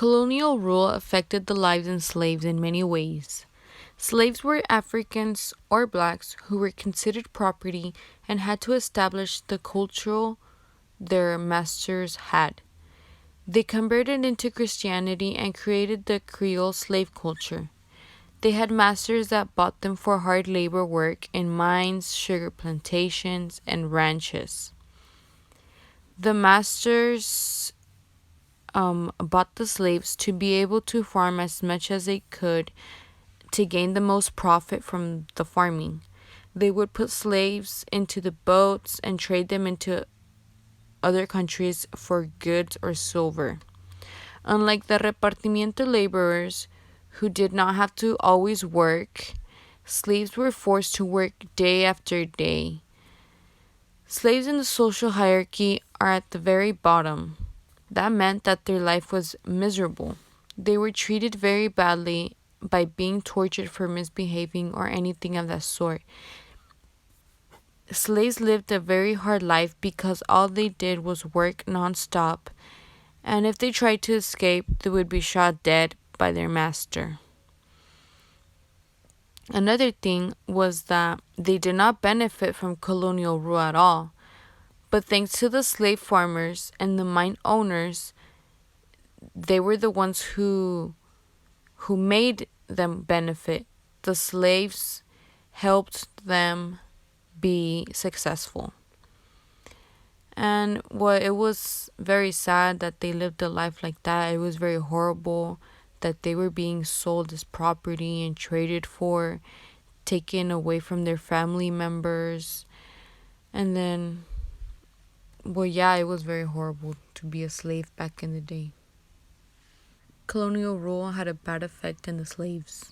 Colonial rule affected the lives of slaves in many ways. Slaves were Africans or blacks who were considered property and had to establish the culture their masters had. They converted into Christianity and created the Creole slave culture. They had masters that bought them for hard labor work in mines, sugar plantations, and ranches. The masters bought the slaves to be able to farm as much as they could to gain the most profit from the farming. They would put slaves into the boats and trade them into other countries for goods or silver. Unlike the repartimiento laborers, who did not have to always work, slaves were forced to work day after day. Slaves in the social hierarchy are at the very bottom. That meant that their life was miserable. They were treated very badly by being tortured for misbehaving or anything of that sort. Slaves lived a very hard life because all they did was work nonstop, and if they tried to escape, they would be shot dead by their master. Another thing was that they did not benefit from colonial rule at all, but thanks to the slave farmers and the mine owners, they were the ones who made them benefit. The slaves helped them be successful. And it was very sad that they lived a life like that. It was very horrible that they were being sold as property and traded for, taken away from their family members. And then, yeah, it was very horrible to be a slave back in the day. Colonial rule had a bad effect on the slaves.